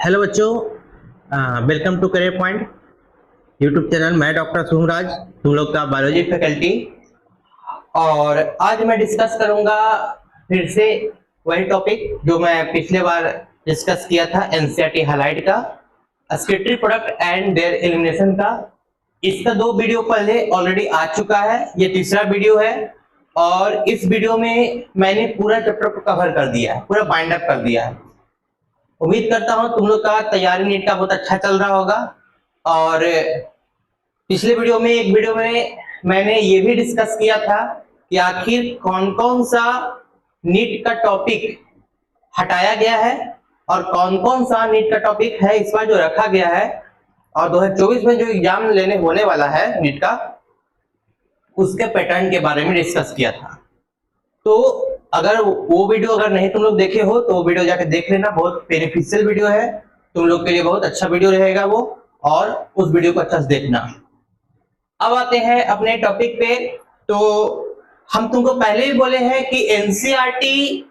Hello बच्चों, welcome to career point YouTube channel. मैं doctor Shubhraj, तुम लोग का बायोलॉजी फैकल्टी। और आज मैं डिस्कस करूंगा फिर से वही टॉपिक जो मैं पिछले बार डिस्कस किया था, एनसीईआरटी हाइलाइट का, स्केटरी प्रोडक्ट एंड देयर एलिमिनेशन का। इसका 2 वीडियो पहले ऑलरेडी आ चुका है, ये तीसरा वीडियो है। और इस वीडियो में मैंने पूरा चैप्टर को कवर कर दिया है, पूरा बाइंड अप कर दिया है। उम्मीद करता हूं तुम लोग का तैयारी नीट का बहुत अच्छा चल रहा होगा। और पिछले वीडियो में एक वीडियो में मैंने ये भी डिस्कस किया था कि आखिर कौन कौन सा नीट का टॉपिक हटाया गया है और कौन कौन सा नीट का टॉपिक है इस बार जो रखा गया है, और 2024 में जो एग्जाम लेने होने वाला है नीट का, उसके पैटर्न के बारे में डिस्कस किया था। तो अगर वो वीडियो अगर नहीं तुम लोग देखे हो तो वो वीडियो जाके देख लेना, बहुत बेनिफिशियल वीडियो है, तुम लोग के लिए बहुत अच्छा वीडियो रहेगा वो, और उस वीडियो को अच्छे से देखना। अब आते हैं अपने टॉपिक पे। तो हम तुमको पहले ही बोले हैं कि एनसीईआरटी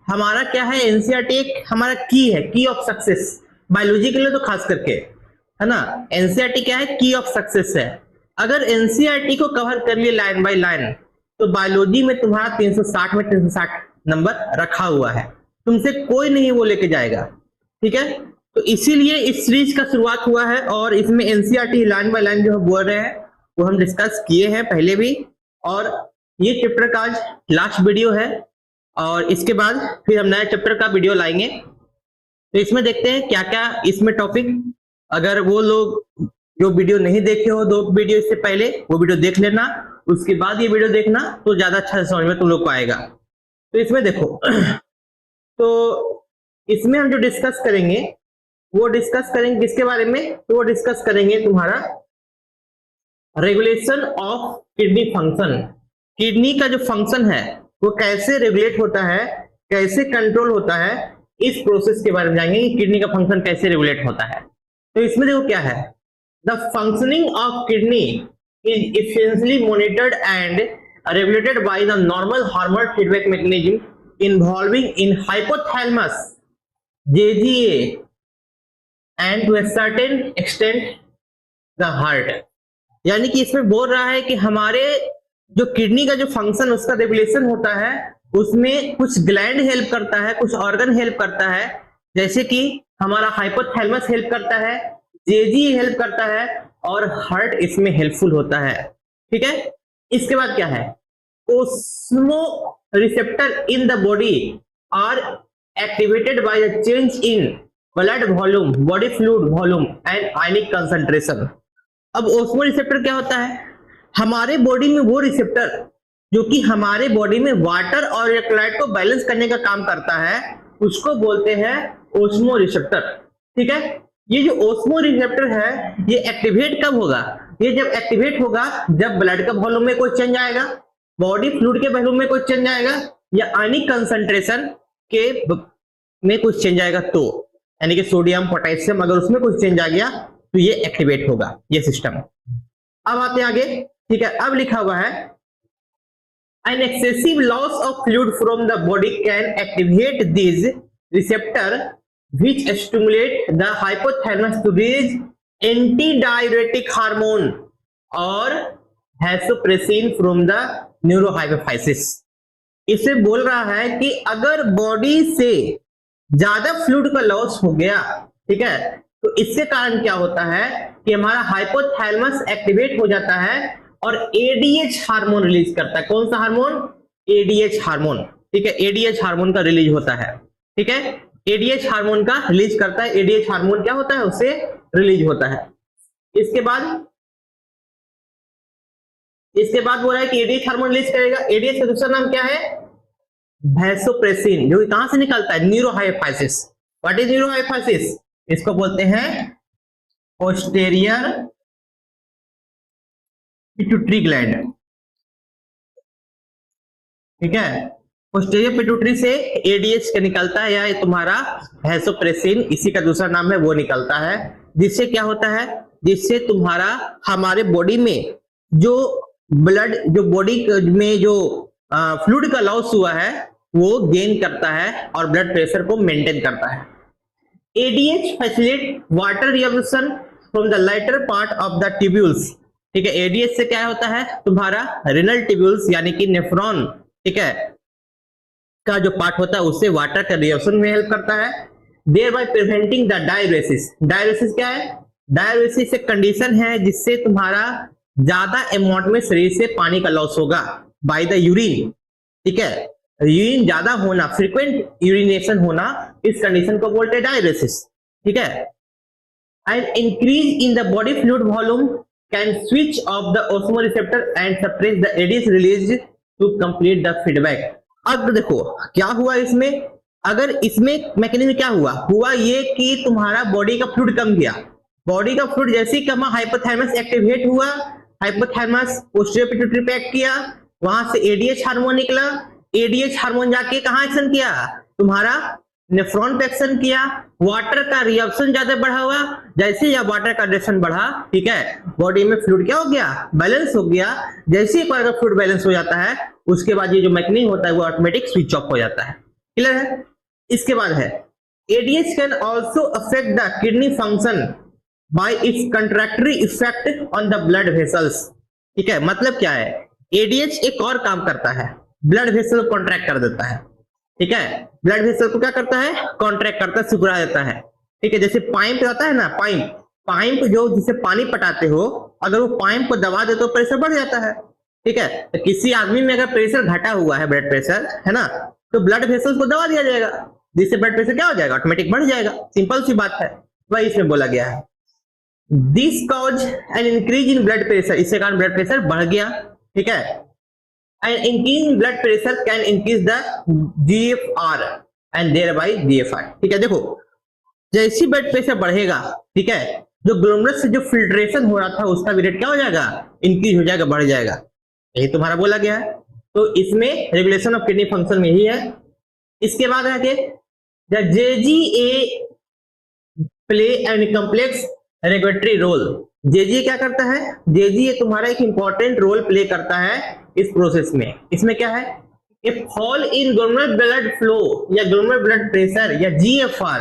हमारा क्या है, एनसीईआरटी एक हमारा की है, की ऑफ सक्सेस, बायोलॉजी के लिए तो खास करके, है ना। एनसीईआरटी क्या है, की ऑफ सक्सेस है। अगर एनसीईआरटी को कवर कर लिए लाइन बाय लाइन तो बायोलॉजी में तुम्हारा 360 में 360 नंबर रखा हुआ है, तुमसे कोई नहीं वो लेके जाएगा, ठीक है। तो इसीलिए इस सीरीज का शुरुआत हुआ है और इसमें एनसीईआरटी लाइन बाय लाइन जो हम बोल रहे हैं वो हम डिस्कस किए हैं पहले भी। और ये चैप्टर का आज लास्ट वीडियो है और इसके बाद फिर हम नए चैप्टर का वीडियो लाएंगे। तो इसमें देखते हैं क्या क्या इसमें टॉपिक। अगर वो लोग जो वीडियो नहीं देखे हो 2 वीडियो इससे पहले, वो वीडियो देख लेना, उसके बाद ये वीडियो देखना तो ज्यादा अच्छा समझ में तुम लोग को आएगा। तो इसमें देखो तो इसमें हम जो डिस्कस करेंगे वो डिस्कस करेंगे किसके बारे में, तो वो डिस्कस करेंगे तुम्हारा regulation of kidney function. Kidney का जो फंक्शन है वो कैसे रेगुलेट होता है, कैसे कंट्रोल होता है, इस प्रोसेस के बारे में जाएंगे कि किडनी का फंक्शन कैसे रेगुलेट होता है। तो इसमें देखो क्या है, the functioning of kidney is essentially monitored and regulated by the normal hormone feedback mechanism involving in hypothalamus, JGA, and to a certain extent the heart। यानी कि इसमें बोल रहा है कि हमारे जो किडनी का जो फंक्शन उसका रेगुलेशन होता है उसमें कुछ ग्लैंड हेल्प करता है, कुछ ऑर्गन हेल्प करता है, जैसे कि हमारा हाइपोथैलेमस हेल्प करता है, जेजी हेल्प करता है और हार्ट इसमें हेल्पफुल होता है, ठीक है। इसके बाद क्या है, osmo receptor in the body are activated by the change in blood volume, body fluid volume and ionic concentration. अब ओस्मो रिसेप्टर क्या होता है, हमारे बॉडी में वो रिसेप्टर जो कि हमारे बॉडी में वाटर और इलेक्ट्रोलाइट को बैलेंस करने का काम करता है उसको बोलते हैं ओस्मो रिसेप्टर, ठीक है। ये जो ओस्मो रिसेप्टर है ये एक्टिवेट कब होगा, ये जब एक्टिवेट होगा जब ब्लड का वॉल्यूम में कोई चेंज आएगा, बॉडी फ्लूइड के वॉल्यूम में कोई चेंज आएगा, या आयनिक कंसंट्रेशन के में कुछ चेंज आएगा, तो यानी कि सोडियम पोटेशियम अगर उसमें कुछ चेंज आ गया तो ये एक्टिवेट होगा ये सिस्टम। अब आते हैं आगे, ठीक है। अब लिखा हुआ है an excessive loss of fluid from the body can activate these receptor which stimulate the hypothalamus to release antidiuretic hormone or vasopressin from the neurohypophysis। इसे बोल रहा है कि अगर बॉडी से ज्यादा फ्लूइड का लॉस हो गया, ठीक है, तो इसके कारण क्या होता है कि हमारा हाइपोथैलेमस एक्टिवेट हो जाता है और एडीएच हार्मोन रिलीज करता है। कौन सा हार्मोन, एडीएच हार्मोन, ठीक है। एडीएच हार्मोन का रिलीज होता है, ठीक है, एडीएच हार्मोन का रिलीज करता है। एडीएच हार्मोन क्या होता है, उससे रिलीज होता है। इसके बाद बोल रहा है कि एडीएच हार्मोन रिलीज करेगा। एडीएच का दूसरा नाम क्या है, वैसोप्रेसिन, जो कहां से निकलता है, न्यूरोहाइपोफाइसिस। व्हाट इज न्यूरोहाइपोफाइसिस, इसको बोलते हैं पोस्टीरियर पिट्यूटरी ग्लैंड, ठीक है। पोस्टीरियर पिट्यूटरी से एडीएच का निकलता है, या तुम्हारा वैसोप्रेसिन इसी का दूसरा नाम है, वो निकलता है। जिससे क्या होता है, जिससे तुम्हारा हमारे बॉडी में जो ब्लड, जो बॉडी में जो फ्लूइड का लॉस हुआ है वो गेन करता है और ब्लड प्रेशर को मेंटेन करता है। ADH facilitate water reabsorption from the lighter part of the tubules. ठीक है, एडीएच से क्या होता है तुम्हारा रेनल ट्यूब्यूल्स यानी कि नेफ्रॉन, ठीक है, का जो पार्ट होता है उससे वाटर का रिएब्जॉर्प्शन में हेल्प करता है। Thereby preventing the diuresis. Diuresis क्या है? डायरेसिस एक कंडीशन है जिससे तुम्हारा ज्यादा अमाउंट में शरीर से पानी का लॉस होगा बाय द यूरिन। ठीक है, यूरिन ज्यादा होना, फ्रीक्वेंट यूरिनेशन होना, इस कंडीशन को बोलते हैं डायरेसिस। ठीक है, and increase in the body fluid volume can switch off the osmoreceptor and suppress the ADH release to complete the feedback. अब देखो क्या हुआ इसमें, अगर इसमें मैकेनिज्म क्या हुआ ये कि तुम्हारा बॉडी का फ्लूइड कम गया। बॉडी का फ्लूइड जैसे ही कमा, हाइपोथैलेमस एक्टिवेट हुआ, हाइपोथैलेमस पोस्टीरियर पिट्यूटरी पे एक्ट किया, वहां से एडीएच हार्मोन निकला, एडीएच हार्मोन जाके कहां एक्शन किया, तुम्हारा नेफ्रॉन पे एक्शन किया, वाटर का रिएब्जॉर्प्शन ज्यादा बढ़ा हुआ। जैसे ही वाटर का रिएब्जॉर्प्शन बढ़ा, ठीक है, बॉडी में फ्लूइड क्या हो गया, बैलेंस हो गया। जैसे ही फ्लूइड बैलेंस हो जाता है, उसके बाद ये जो मैकेनिज्म होता है वो ऑटोमेटिक स्विच ऑफ हो जाता है। क्लियर है? इसके बाद है ADH can also affect the kidney function by its contractory effect on the blood vessels. ठीक है, मतलब क्या है, एडीएच एक और काम करता है, ब्लड वेसल को कॉन्ट्रैक्ट कर देता है। ठीक है, ब्लड वेसल को क्या करता है, कॉन्ट्रैक्ट करता है, सिकुड़ा देता है। ठीक है, जैसे पाइप आता है ना, पाइप जो जिसे पानी पटाते हो, अगर वो पाइप को दबा दे तो प्रेशर बढ़ जाता है। ठीक है, तो किसी आदमी में अगर प्रेशर घटा हुआ है, ब्लड प्रेशर है ना, तो ब्लड वेसल्स को दबा दिया जाएगा, जिससे ब्लड प्रेशर क्या हो जाएगा, ऑटोमेटिक बढ़ जाएगा। सिंपल सी बात है, वही इसमें बोला गया है। This cause an increase in blood pressure, इससे कारण ब्लड प्रेशर बढ़ गया। ठीक है, and increase in blood pressure can increase the GFR and thereby GFR. ठीक है, देखो जैसे ब्लड प्रेशर बढ़ेगा, ठीक है, जो ग्लोमेरुलस से जो फिल्ट्रेशन हो रहा था उसका भी रेट क्या हो जाएगा, इंक्रीज हो जाएगा, बढ़ जाएगा। यही तुम्हारा बोला गया है। तो इसमें रेगुलेशन ऑफ किडनी फंक्शन में ही है। इसके बाद आगे JGA play and complex regulatory role. JGA क्या करता है, जेजीए तुम्हारा एक इंपॉर्टेंट रोल प्ले करता है इस प्रोसेस में। इसमें क्या है, a fall in glomerular blood flow या ग्लोमेरुलर ब्लड प्रेशर या GFR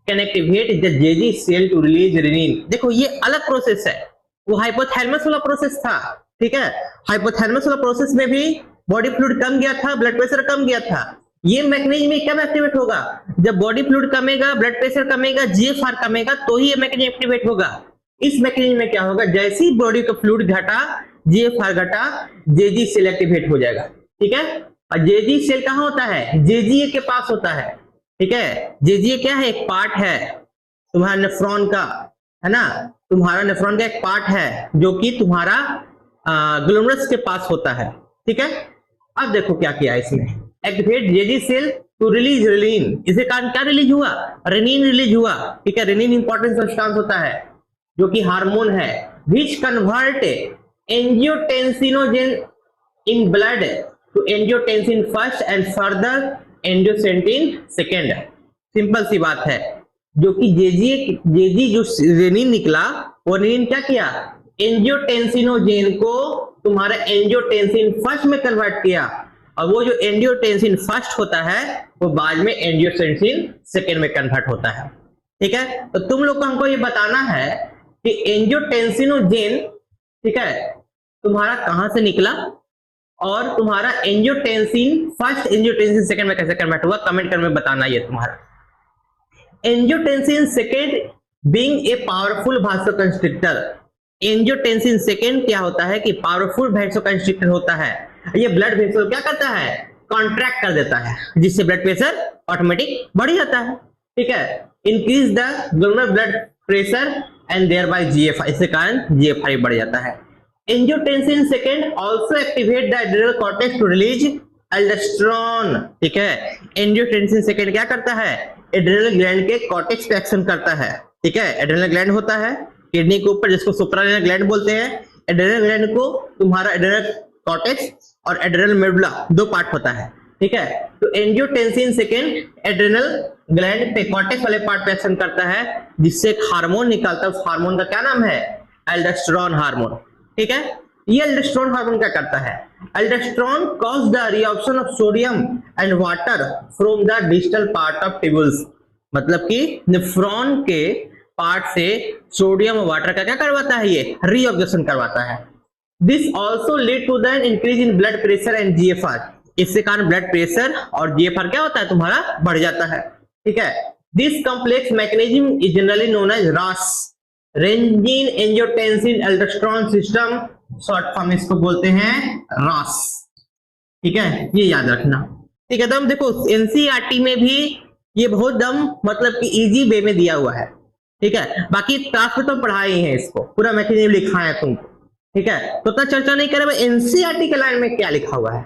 can activate the JG cell to release renin. देखो ये अलग प्रोसेस है, वो हाइपोथैलेमस वाला प्रोसेस था। ठीक है, हाइपोथैलेमस वाला प्रोसेस में भी बॉडी फ्लूइड कम गया था, ब्लड प्रेशर कम गया था। ये मैकेनिज्म में कब एक्टिवेट होगा, जब बॉडी फ्लूइड कमेगा, ब्लड प्रेशर कमेगा, जीएफआर कमेगा, तो ही ये मैकेनिज्म एक्टिवेट होगा। इस मैकेनिज्म में क्या होगा, जैसे ही बॉडी का फ्लूइड घटा, जीएफआर घटा, जेजी सेल एक्टिवेट हो जाएगा। ठीक है, और जेजी सेल कहां होता है, जेजीए के पास होता है। ठीक है, जेजीए क्या है, एक पार्ट है तुम्हारा नेफ्रॉन का, है ना, तुम्हारा नेफ्रॉन का एक पार्ट है जो कि तुम्हारा ग्लोमेरुलस के पास होता है। ठीक है, अब देखो क्या किया इसमें, activate JG cell to release renin. इसे कारण क्या रिलीज हुआ, रेनिन रिलीज हुआ। ठीक है, रेनिन इंपॉर्टेंट सब्सटेंस होता है जो कि हार्मोन है, which convert angiotensinogen in blood to angiotensin first and further angiotensin second. Simple सी बात है, जो कि जेजी जो रेनिन निकला, वो रेनिन क्या किया, एंजियोटेंसिनोजेन को तुम्हारा एंजियोटेंसिन फर्स्ट में कन्वर्ट किया, और वो जो एंजियोटेंसिन फर्स्ट होता है वो बाद में एंजियोटेंसिन सेकेंड में कन्वर्ट होता है। ठीक है, तो तुम लोग को हमको ये बताना है कि एंजियोटेंसिनोजेन, ठीक है, तुम्हारा कहां से निकला और तुम्हारा एंजियोटेंसिन फर्स्ट एंजियोटेंसिन सेकेंड में कैसे कन्वर्ट हुआ, कमेंट करके बताना। ये तुम्हारा angiotensin second being a powerful vasoconstrictor. Angiotensin second क्या होता है कि पावरफुल वासोकंस्ट्रिक्टर होता है। ये ब्लड वेसल क्या करता है, कॉन्ट्रैक्ट कर देता है, जिससे ब्लड प्रेशर ऑटोमेटिक बढ़ जाता है। ठीक है, increase the glomerular blood pressure and thereby GFR, इसके कारण जीएफआई बढ़ जाता है। Angiotensin second also activate the adrenal cortex to release aldosterone. ठीक है, एंजियोटेंसिन सेकेंड क्या करता है, एड्रेनल ग्लैंड के कॉर्टेक्स पे एक्शन करता है। ठीक है, एड्रेनल ग्लैंड होता है किडनी के ऊपर, जिसको सुप्रारेनल ग्लैंड बोलते हैं। एड्रेनल ग्लैंड को तुम्हारा एड्रेनल कॉर्टेक्स और एड्रेनल मेडुला दो पार्ट होता है। ठीक है, तो एंजियोटेंसिन सेकेंड एड्रेनल ग्लैंड पे कॉर्टेक्स वाले पार्ट पे एक्शन करता है, जिससे एक हार्मोन निकलता है। उस हार्मोन का क्या नाम है, एल्डोस्टेरोन हार्मोन। ठीक है, ये एल्डोस्टेरोन हार्मोन क्या करता है, aldosterone cause the reabsorption of sodium and water from the distal part of tubules. मतलब कि नेफ्रॉन के पार्ट से सोडियम और वाटर का क्या करवाता है, ये रीऑब्जॉर्प्शन करवाता है। This also lead to the increase in blood pressure and GFR. इसके कारण ब्लड प्रेशर और जीएफआर क्या होता है तुम्हारा, बढ़ जाता है। ठीक है, this complex mechanism is generally known as RAAS, renin angiotensin aldosterone system, short form इसको बोलते हैं रॉस। ठीक है, ये याद रखना। ठीक है, तो हम देखो एनसीईआरटी में भी ये बहुत दम मतलब कि इजी वे में दिया हुआ है। ठीक है, बाकी क्लास में तो पढ़ाए ही है, इसको पूरा मैकेनिज्म लिखा है तुमको। ठीक है, तो इतना चर्चा नहीं करें एनसीईआरटी के लाइन में क्या लिखा हुआ है।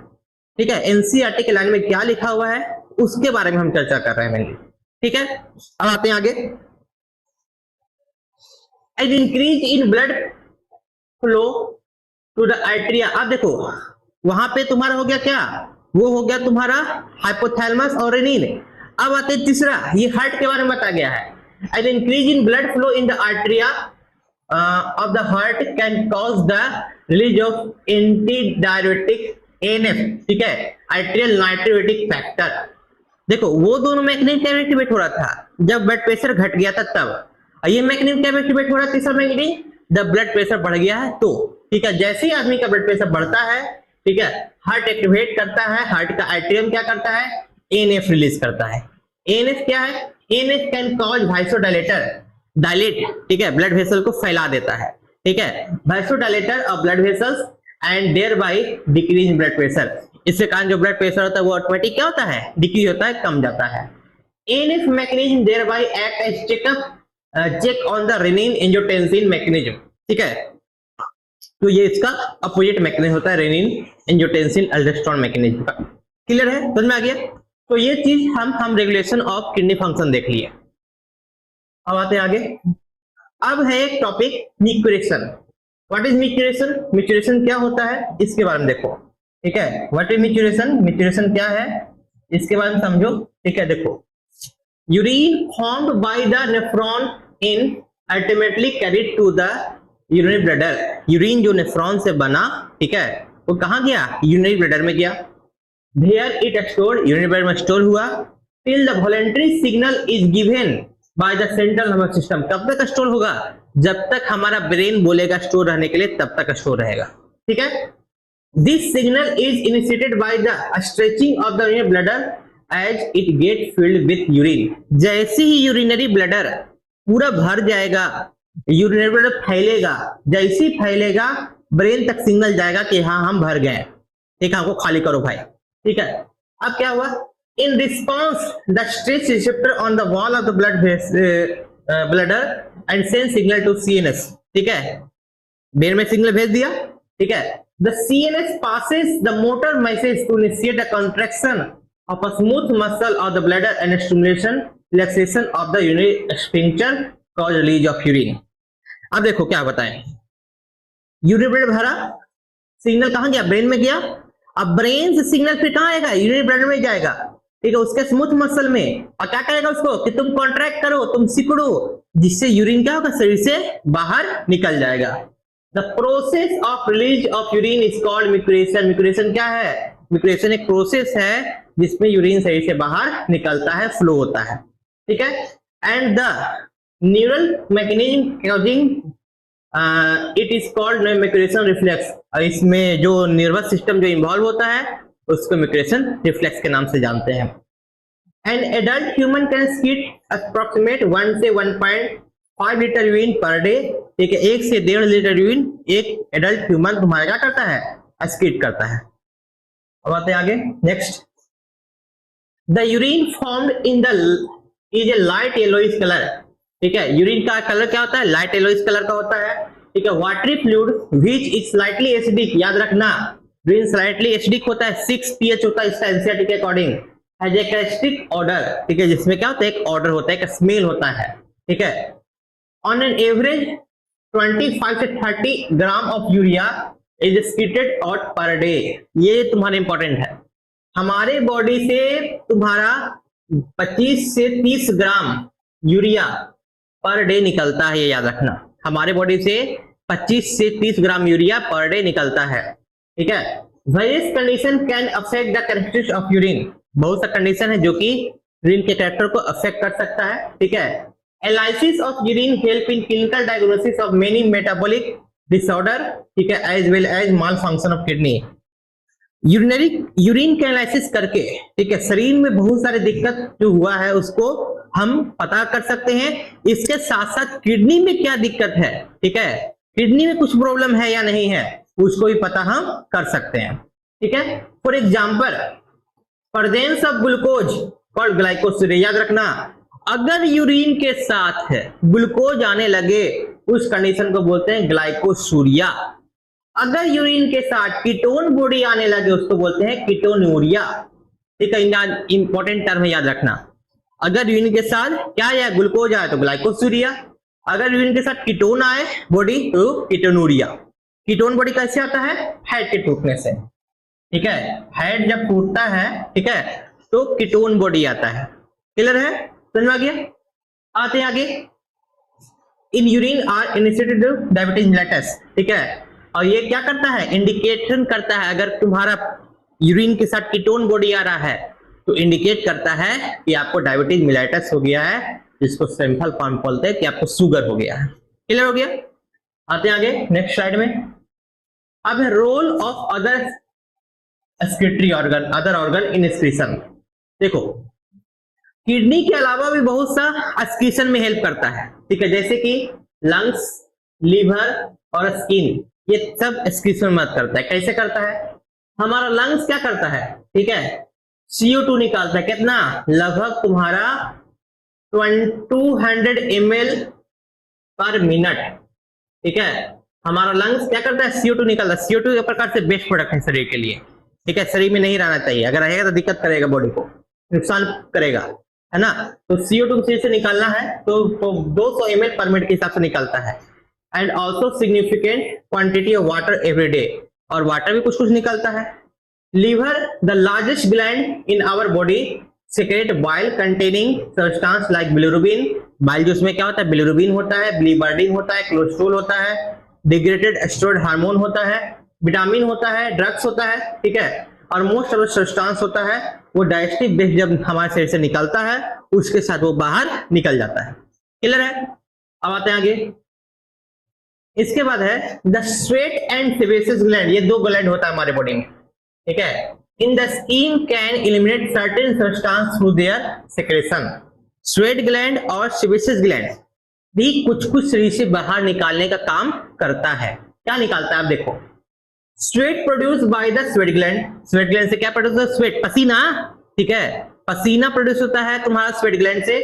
ठीक है, एनसीईआरटी के लाइन में क्या लिखा हुआ है उसके बारे में हम चर्चा कर रहे हैं। ठीक है, अब आते हैं आगे। As increase in blood flow to the arteria. अब देखो वहां पे तुम्हारा हो गया क्या, वो हो गया तुम्हारा हाइपोथैलेमस और रेनिन। अब आते हैं तीसरा, ये हार्ट के बारे में बताया गया है। N increase in blood flow in the arteria of the heart can cause the release of anti diuretic NF. ठीक है, आर्टेरियल नाइट्रोरेटिक फैक्टर। देखो वो दोनों मैकेनिज्म क्या एक्टिवेट हो रहा था जब ब्लड प्रेशर घट गया था तब, ये मैकेनिज्म क्या एक्टिवेट हो रहा है तीसरा मैकेनिज्म, जब ब्लड प्रेशर बढ़ गया है तो। ठीक है, जैसे ही आदमी का ब्लड प्रेशर बढ़ता है, ठीक है, हार्ट एक्टिवेट करता है, हार्ट का आर्टेरियम क्या करता है, एनएफ रिलीज करता है। एनएफ क्या है, एनएफ कैन कॉज वासोडाइलेटर, डायलेट, ठीक है, ब्लड वेसल को फैला देता है। ठीक है, vasodilator of blood vessels and thereby decrease blood pressure. इसके कारण जो ब्लड प्रेशर होता है वो ऑटोमेटिक क्या होता है, डिक्रीज होता है, कम जाता है। NF mechanism thereby act as check on the renin angiotensin mechanism. ठीक है, तो ये इसका अपोजिट मैकेनिज्म होता है रेनिन एंजियोटेंसिन अल्डोस्टेरोन मैकेनिज्म का। क्लियर है, समझ में आ गया। तो ये चीज हम रेगुलेशन ऑफ किडनी फंक्शन देख लिए। अब आते हैं आगे। अब है एक टॉपिक मिक्यूरेशन। व्हाट इज मिक्यूरेशन, मिक्यूरेशन क्या होता है इसके बारे में देखो। ठीक है, व्हाट इज मिक्यूरेशन, मिक्यूरेशन क्या है इसके बारे में समझो। ठीक है, देखो urine formed by the nephron in ultimately carried to the urinary bladder. Urine जो नेफ्रॉन से बना, ठीक है, वो कहां गया, यूरिनरी ब्लैडर में गया। There it stored, urinary bladder में स्टोर हुआ till the voluntary signal is given by the central nervous system। कब तक स्टोर होगा, जब तक हमारा ब्रेन बोलेगा स्टोर रहने के लिए तब तक स्टोर रहेगा। ठीक है, this signal is initiated by the stretching of the urinary bladder as it gets filled with urine। जैसे ही यूरिनरी ब्लैडर पूरा भर जाएगा, यूरिनरी ब्लैडर फैलेगा, जैसे ही फैलेगा ब्रेन तक सिग्नल जाएगा कि हाँ हम भर गए, ठीक है, हमको खाली करो भाई। ठीक है, अब क्या हुआ, in response the stretch receptor on the wall of the bladder and send signal to CNS. ठीक है, ब्रेन में सिग्नल भेज दिया। ठीक है, the CNS passes the motor message to initiate a contraction of a smooth muscle of the bladder and stimulation relaxation of the urinary sphincter cause release of urine. अब देखो क्या बताएं, यूरिनरी ब्लैडर भरा, signal कहां गया, brain में गया। अब ब्रेन से सिग्नल फिर कहां आएगा, यूरिनरी ब्लैडर में जाएगा। ठीक है, उसके स्मूथ मसल में, और क्या करेगा उसको कि तुम कॉन्ट्रैक्ट करो, तुम सिकुड़ो, जिससे यूरिन क्या होगा, शरीर से बाहर निकल जाएगा। The process of release of urine is called micturition. Micturition क्या है, मिक्यूरेशन एक प्रोसेस है जिसमें यूरिन शरीर से बाहर निकलता है, फ्लो होता है। ठीक है, and the neural mechanism causing it is called micturition reflex. इसमें जो नर्वस सिस्टम जो इन्वॉल्व होता है उसको मिक्यूरेशन रिफ्लेक्स के नाम से जानते हैं। An adult human can excrete approximate 1 से 1.5 लीटर यूरिन पर डे। ठीक है, 1 से 1.5 लीटर यूरिन एक एडल्ट ह्यूमन तुम्हारा क्या करता है, स्कीट करता है। अब आते हैं आगे, next. The urine formed in the is a light yellowish colour. ठीक है, यूरिन का कलर क्या होता है, लाइट येलोइश कलर का होता है। ठीक है, watery fluid which is slightly acidic. याद रखना यूरिन स्लाइटली एसिडिक होता है, 6 pH होता है इसका एनसीईआरटी के according. Has a characteristic order. ठीक है, जिसमें क्या होता है, एक ऑर्डर होता है, एक स्मेल होता है। ठीक है, ऑन एन एवरेज 25 से 30 gram of urea is excreted out per day. ये तुम्हारा इंपॉर्टेंट है, हमारे बॉडी से तुम्हारा 25 से 30 ग्राम यूरिया पर डे निकलता है, ये याद रखना। हमारे बॉडी से 25 से 30 ग्राम यूरिया पर डे निकलता है। ठीक है, various condition can affect the characteristics of urine. बहुत सा कंडीशन है जो कि यूरिन के कैरेक्टर को अफेक्ट कर सकता है, ठीक है। Analysis of urine help in clinical diagnosis of many metabolic disorder, ठीक है, as well as malfunction of kidney. Urine के एनालिसिस करके, ठीक है, शरीर में बहुत सारी दिक्कत जो हुआ है उसको हम पता कर सकते हैं। इसके साथ साथ किडनी में क्या दिक्कत है, ठीक है, किडनी में कुछ प्रॉब्लम है या नहीं है, उसको भी पता हम कर सकते हैं, ठीक है। For example, presence of glucose called glycosuria, याद रखना, अगर यूरिन के साथ ग्लूकोज आने लगे उस कंडीशन को बोलते हैं ग्लाइकोसूरिया। अगर यूरिन के साथ कीटोन बॉडी आने लगे उसको बोलते हैं कीटोनूरिया, ठीक है। इंपॉर्टेंट टर्म है, याद रखना। अगर यूरिन के साथ क्या आया, ग्लूकोज आए तो ग्लाइकोसूरिया, अगर यूरिन के साथ कीटोन आए बॉडी तो कीटोनूरिया। कीटोन बॉडी कैसे आता है, फैट के टूटने से, ठीक है, फैट जब टूटता है, ठीक है, तो कीटोन बॉडी आता है। क्लियर है, समझ में आ गया। आते हैं आगे, in urine are initiated diabetes mellitus, ठीक है, और ये क्या करता है, इंडिकेशन करता है। अगर तुम्हारा यूरिन के साथ कीटोन बॉडी आ रहा है तो इंडिकेट करता है कि आपको डायबिटीज मेलिटस हो गया है, जिसको सिंपल फॉर्म बोलते हैं कि आपको शुगर हो गया है। क्लियर हो गया। आते हैं आगे नेक्स्ट स्लाइड में। अब role of other excretory organ, other organ in excretion. देखो, किडनी के अलावा भी बहुत सा एक्सक्रीशन में हेल्प करता है, ठीक है, जैसे कि लंग्स, लीवर और स्किन, ये सब एक्सक्रीशन में मदद करता है। कैसे करता है, हमारा लंग्स क्या करता है, ठीक है, CO2 निकालता है। कितना, लगभग तुम्हारा 200 ml पर मिनट, ठीक है। हमारा लंग्स क्या करता है, CO2 निकालता है। CO2 एक प्रकार से बेस्ट प्रोडक्ट है शरीर के लिए, ठीक है, शरीर में नहीं रहना चाहिए, अगर रहेगा तो दिक्कत करेगा, बॉडी को नुकसान करेगा, है ना। तो CO2 शरीर से निकालना है तो 200 ml पर मिनट के हिसाब से निकलता है। And also significant quantity of water every day, और वाटर भी कुछ कुछ निकलता है। Liver, the largest gland in our body, secrete bile containing substance like bilirubin. Bile juice में क्या होता है, बिलिरुबिन होता है, बिलिबर्डिन होता है, कोलेस्ट्रॉल होता है, डिग्रेडेड स्टेरॉइड हार्मोन होता है, विटामिन होता है, ड्रग्स होता है, ठीक है, और मोस्ट ऑफ सब्सटेंस होता है। वो डाइजेस्टिव वेस्ट जब हमारे शरीर से निकलता है उसके साथ वो बाहर निकल जाता है। क्लियर है। अब आते हैं आगे। इसके बाद है the sweat and sebaceous gland, ये दो ग्लैंड होता है हमारे बॉडी में, ठीक है। In the skin can eliminate certain substance through their secretion. Sweat gland और सेबेसियस ग्लैंड भी कुछ कुछ शरीर से बाहर निकालने का काम करता है। क्या निकालता है, आप देखो, sweat produce by the sweat gland. Sweat gland से क्या प्रोड्यूस होता है, स्वेट, पसीना, ठीक है, पसीना प्रोड्यूस होता है तुम्हारा स्वेट ग्लैंड से।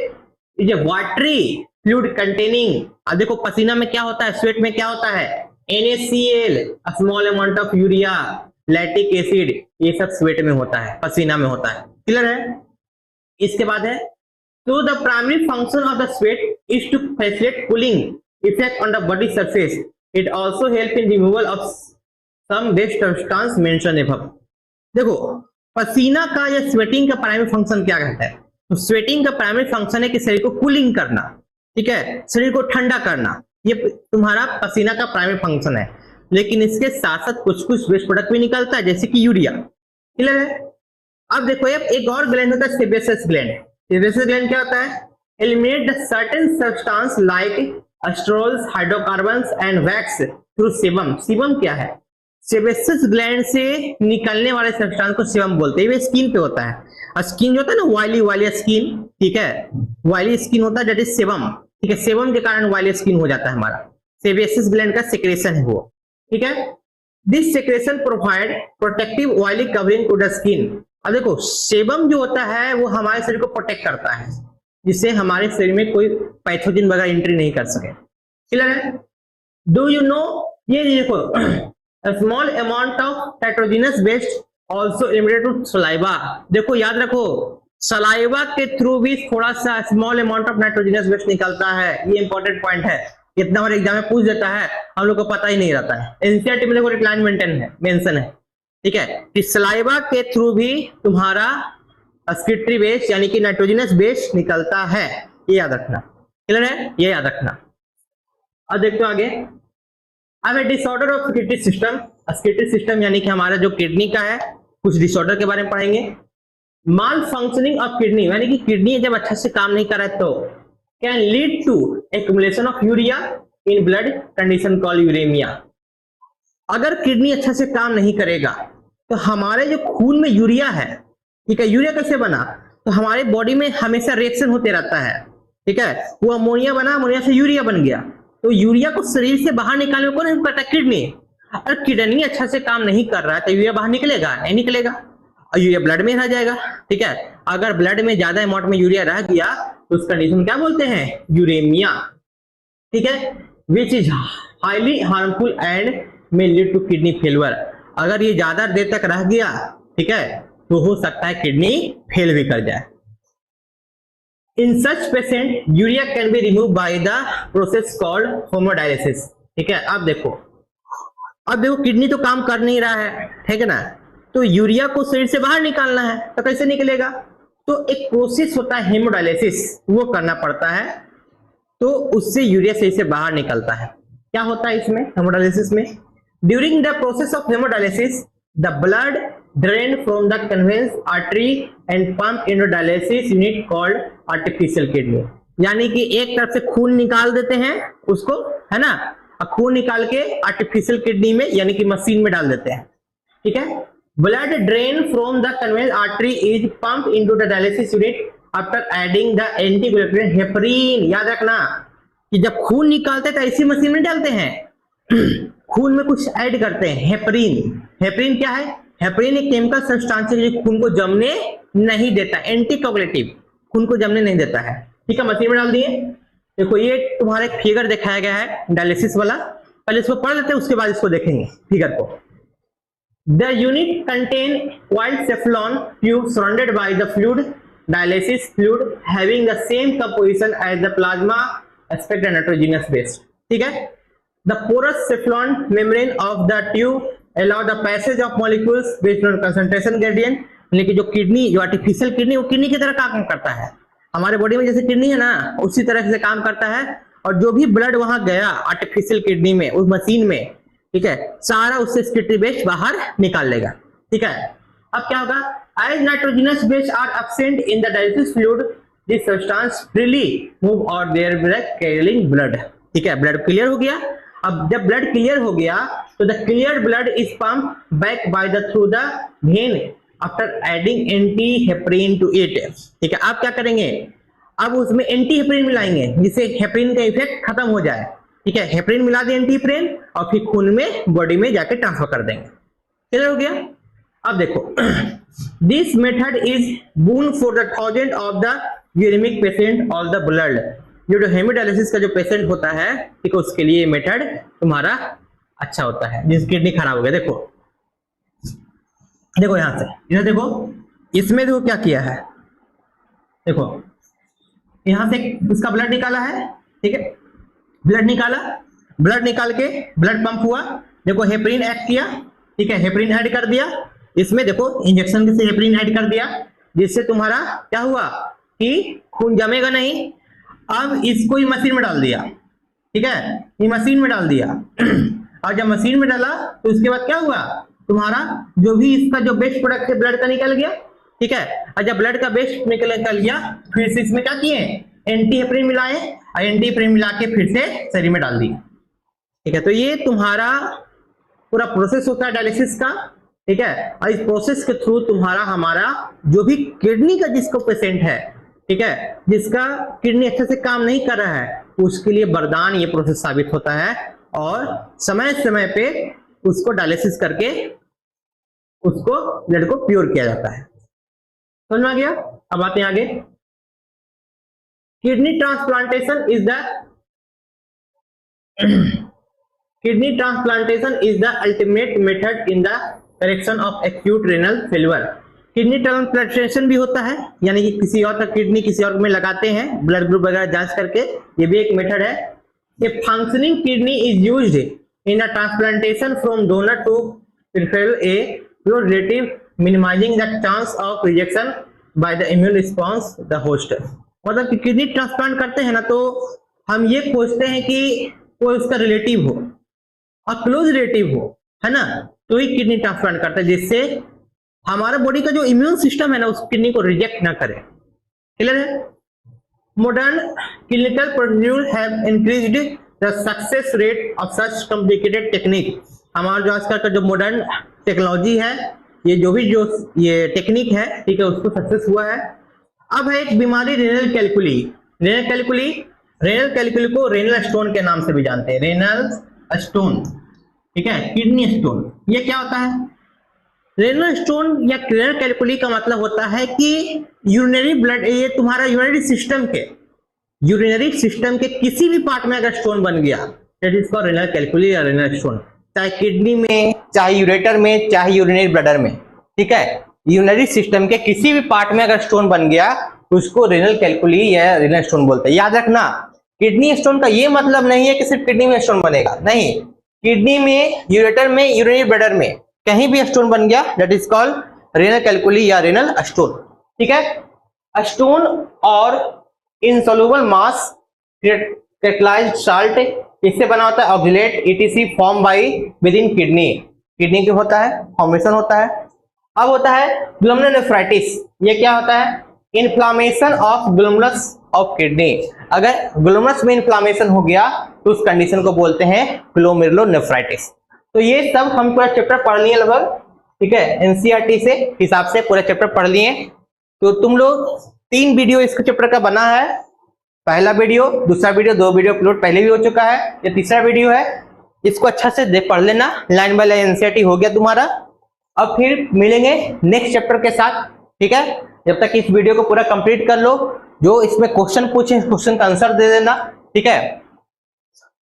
वाटरी फ्लूइड कंटेनिंग, अब देखो पसीना में क्या होता है, स्वेट में क्या होता है, NaCl, small amount of urea, lactic acid, ये सब स्वेट में होता है, पसीना में होता है। क्लियर है। इसके बाद है तो the primary function of the sweat is to facilitate cooling effect on the body surface. It also help in removal of some waste substance mention above. देखो, पसीना का या स्वेटिंग का प्राइमरी फंक्शन क्या कहता है, तो स्वेटिंग का प्राइमरी फंक्शन है कि शरीर को कूलिंग करना, ठीक है, शरीर को ठंडा करना, ये तुम्हारा पसीना का प्राइमरी फंक्शन है। लेकिन इसके साथ साथ कुछ कुछ वेस्ट प्रोडक्ट भी निकलता है, जैसे कि यूरिया। क्लियर है। अब देखो, एक और ग्लैंड होता है सेबेसियस ग्लैंड। सेबेसियस ग्लैंड क्या होता है, eliminate the certain substance like sterols, hydrocarbons and wax through sebum. Sebum क्या है, सेबेसियस ग्लैंड से निकलने वाले सब्सटेंस को सेबम बोलते हैं। ये स्किन पे होता है, और स्किन जो होता है ना, वायली स्किन, ठीक है, वायली स्किन होता है, दैट इज सेबम, ठीक है। सेबम के कारण वायली स्किन हो जाता है हमारा। सेबेसियस ग्लैंड का सेक्रेशन है वो, ठीक है। This secretion provide protective oily covering to the skin. अब देखो, सेबम जो होता है वो हमारे शरीर को प्रोटेक्ट करता है, जिससे हमारे शरीर में कोई पैथोजन वगैरह एंट्री नहीं कर सके। क्लियर है। डू यू नो, ये देखो, small amount of nitrogenous waste also eliminated to saliva. देखो याद रखो, सलाइवा के थ्रू भी थोड़ा सा small amount of nitrogenous waste निकलता है। ये इंपॉर्टेंट पॉइंट है, इतना बार एग्जाम में पूछ देता है, हम लोग को पता ही नहीं रहता है। एनसीईआरटी में देखो रिप्लाई मेंशन है, ठीक है, कि सलाइवा के थ्रू भी तुम्हारा एक्सक्रीटरी वेस्ट यानी कि नाइट्रोजनस वेस्ट निकलता है, ये याद रखना। क्लियर है, ये याद रखना। अब देखते हो आगे। अब disorder of excretory system. Excretory system यानी कि हमारा जो किडनी का है, कुछ डिसऑर्डर के बारे में पढ़ेंगे। माल फंक्शनिंग ऑफ किडनी, यानी कि किडनी जब अच्छा से काम नहीं कर रहा है तो can lead to accumulation of urea in blood, condition called uremia. अगर किडनी अच्छा से काम नहीं करेगा तो हमारे जो खून में यूरिया है, ठीक है, यूरिया कैसे बना, तो हमारे बॉडी में हमेशा रिएक्शन होते रहता है, ठीक है, वो अमोनिया बना, अमोनिया से यूरिया बन गया, तो यूरिया को शरीर से बाहर निकालने में कौन हेल्प करता है, किडनी। अगर किडनी अच्छा से काम नहीं कर रहा है तो यूरिया बाहर निकलेगा, नहीं निकलेगा, और यूरिया ब्लड में रह जाएगा, ठीक है। अगर ब्लड में ज्यादा अमाउंट में यूरिया रह गया तो उस कंडीशन क्या बोलते हैं, यूरेमिया, ठीक है, which is highly harmful and में लीड टू किडनी फेलियर। अगर ये ज्यादा देर तक रह गया, ठीक है, तो हो सकता है किडनी फेल भी कर जाए। In such patient urea can be remove by the process called haemodialysis, ठीक है। अब देखो किडनी तो काम कर नहीं रहा है, ठीक है ना, तो यूरिया को शरीर से बाहर निकालना है, तो कैसे निकलेगा, तो एक प्रोसेस होता है हेमोडायलिसिस, वो करना पड़ता है, तो उससे यूरिया शरीर से बाहर निकलता है। क्या होता है इसमें हेमोडायलिसिस में, during the process of hemodialysis the blood drain from the conveyance artery and pump into dialysis unit called artificial kidney. यानी कि एक तरफ से खून निकाल देते हैं उसको, है ना, और खून निकाल के आर्टिफिशियल किडनी में यानी कि मशीन में डाल देते हैं, ठीक है। Blood drain from the conveyance artery is pump into the dialysis unit after adding the anticoagulant heparin. याद रखना कि जब खून निकालते हैं तो ऐसी मशीन में डालते हैं खून में कुछ ऐड करते हैं, हेपरिन। हेपरिन क्या है, हेपरिन एक केमिकल सब्सटेंस है जो खून को जमने नहीं देता, एंटीकोएगुलेटिव, खून को जमने नहीं देता है, ठीक है। मशीन में डाल दिए। देखो ये तुम्हारा एक फिगर दिखाया गया है डायलिसिस वाला, पहले इसको पढ़ लेते हैं उसके बाद इसको देखेंगे फिगर को। The unit contain white cellophane tube surrounded by the fluid dialysis fluid having the same composition as the plasma expect nitrogenous base, ठीक है। The porous Teflon membrane of the tube allow the passage of molecules based on concentration gradient। लेकिन जो kidney, जो artificial kidney, वो kidney की तरह काम करता है, हमारे बॉडी में जैसे किडनी है ना उसी तरह से काम करता है, और जो भी ब्लड वहां गया आर्टिफिशियल किडनी में उस मशीन में, ठीक है, सारा उससे एक्सक्रीटरी वेस्ट बाहर निकाल लेगा, ठीक है। अब क्या होगा, as nitrogenous base are absent in the dialysis fluid this substance freely move और देयर कैरिंग ब्लड, ठीक है। ब्लड क्लियर हो गया। अब जब ब्लड क्लियर हो गया तो the clear blood is pump back by the through the vein after adding anti heparin to it, ठीक है। आप क्या करेंगे, अब उसमें एंटी हेपरिन मिलाएंगे जिससे हेपरिन का इफेक्ट खत्म हो जाए, ठीक है। हेपरिन मिला दें एंटी हेपरिन और फिर खून में बॉडी में जाके ट्रांसफर कर देंगे, क्लियर हो गया। अब देखो this method is boon for the thousand of the uremic patient all the blood. जो हेमोडायलिसिस का जो पेशेंट होता है, ठीक है, उसके लिए मेथड तुम्हारा अच्छा होता है जिसकी किडनी खराब हो गया। देखो देखो यहां से इधर देखो, इसमें देखो क्या किया है, देखो यहां से इसका ब्लड निकाला है, ठीक है, ब्लड निकाला, ब्लड निकाल के ब्लड पंप हुआ, देखो हेपरिन ऐड किया, ठीक है, हेपरिन ऐड कर दिया इसमें, देखो इंजेक्शन से हेपरिन ऐड कर दिया जिससे तुम्हारा क्या हुआ कि खून जमेगा नहीं। अब इसको ही मशीन में डाल दिया, ठीक है, ये मशीन में डाल दिया और जब मशीन में डाला तो उसके बाद क्या हुआ, तुम्हारा जो भी इसका जो बेस्ट प्रोडक्ट है ब्लड का निकल गया, ठीक है। और जब ब्लड का बेस्ट निकल गया फिर से इसमें क्या किए, एंटी हेपरिन मिलाए और एंटी हेपरिन मिला के फिर से शरीर में डाल दिया, ठीक है। तो ये तुम्हारा पूरा प्रोसेस होता है डायलिसिस का, ठीक है। और इस प्रोसेस के थ्रू तुम्हारा हमारा जो भी किडनी का जिसको पेशेंट है, ठीक है, जिसका किडनी अच्छे से काम नहीं कर रहा है, उसके लिए वरदान ये प्रोसेस साबित होता है, और समय समय पे उसको डायलिसिस करके उसको ब्लड को प्योर किया जाता है। समझ में आ गया। अब आते हैं आगे, kidney transplantation is the kidney transplantation is the ultimate method in the correction of acute renal failure. Kidney transplantation भी होता है, यानी कि किसी और का किडनी किसी और में लगाते हैं ब्लड ग्रुप वगैरह जांच करके, ये भी एक मेथड है। A functioning kidney is used in a transplantation from donor to perform a operative minimising the chance of rejection by the immune response the host. मतलब कि किडनी ट्रांसप्लांट करते हैं ना तो हम ये खोजते हैं कि कोई उसका रिलेटिव हो और क्लोज रिलेटिव हो, है ना, तो ही किडनी ट्रांसप्लांट करते हैं जिससे हमारा बॉडी का जो इम्यून सिस्टम है ना उस किडनी को रिजेक्ट ना करे। क्लियर है? Modern clinical procedure have increased the success rate of such complicated technique. हमारा जो आजकल का जो मॉडर्न टेक्नोलॉजी है, ये जो भी ये टेक्निक है, ठीक है, उसको सक्सेस हुआ है। अब है एक बीमारी रेनल कैलकुली। रेनल कैलकुली को रेनल स्टोन के नाम से भी जानते हैं, रेनल स्टोन, ठीक है, किडनी स्टोन। ये क्या होता है? रेनल स्टोन या रेनल कैलकुली का मतलब होता है कि यूरिनरी ब्लड, ये तुम्हारा यूरिनरी सिस्टम के किसी भी पार्ट में अगर स्टोन बन गया, that is called renal calculi या रेनल स्टोन। चाहे किडनी में, चाहे यूरेटर में, चाहे यूरिनरी ब्लडर में, ठीक है, यूरिनरी सिस्टम के किसी भी पार्ट में अगर स्टोन बन गया तो उसको रेनल कैलकुली या रेनल स्टोन बोलते हैं। याद रखना, किडनी स्टोन का ये मतलब नहीं है कि सिर्फ किडनी में स्टोन बनेगा, नहीं, किडनी में, यूरेटर में, यूरिनरी ब्लडर में कहीं भी स्टोन बन गया, that is called renal calculi या रेनल स्टोन। ठीक है, स्टोन और इनसोल्यूबल मास क्रिस्टलाइज्ड साल्ट इससे बना होता है oxalate etc form by with in kidney के होता है, फॉर्मेशन होता है। अब होता है ग्लोमेरुलोनेफ्राइटिस। ये क्या होता है? Inflammation of glomerulus of kidney. अगर ग्लोमेरुलस में इन्फ्लामेशन हो गया तो उस कंडीशन को बोलते हैं ग्लोमेरुलोनेफ्राइटिस। तो ये सब हम पूरा चैप्टर पढ़ लिए लगभग, ठीक है, एनसीईआरटी से हिसाब से पूरा चैप्टर पढ़ लिए। तो तुम लोग 3 वीडियो इस चैप्टर का बना है, पहला वीडियो, दूसरा वीडियो, 2 वीडियो अपलोड पहले भी हो चुका है, ये तीसरा वीडियो है। इसको अच्छा से देख पढ़ लेना, लाइन बाय लाइन एनसीईआरटी हो गया तुम्हारा। अब फिर मिलेंगे नेक्स्ट चैप्टर के साथ, ठीक है। जब तक इस वीडियो को पूरा कंप्लीट कर लो, जो इसमें क्वेश्चन पूछे क्वेश्चन का आंसर दे देना, ठीक है।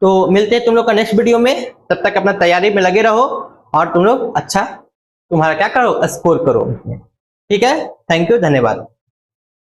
तो मिलते हैं तुम लोग का नेक्स्ट वीडियो में, तब तक अपना तैयारी में लगे रहो और तुम लोग अच्छा तुम्हारा क्या करो, स्कोर करो, ठीक है। थैंक यू, धन्यवाद।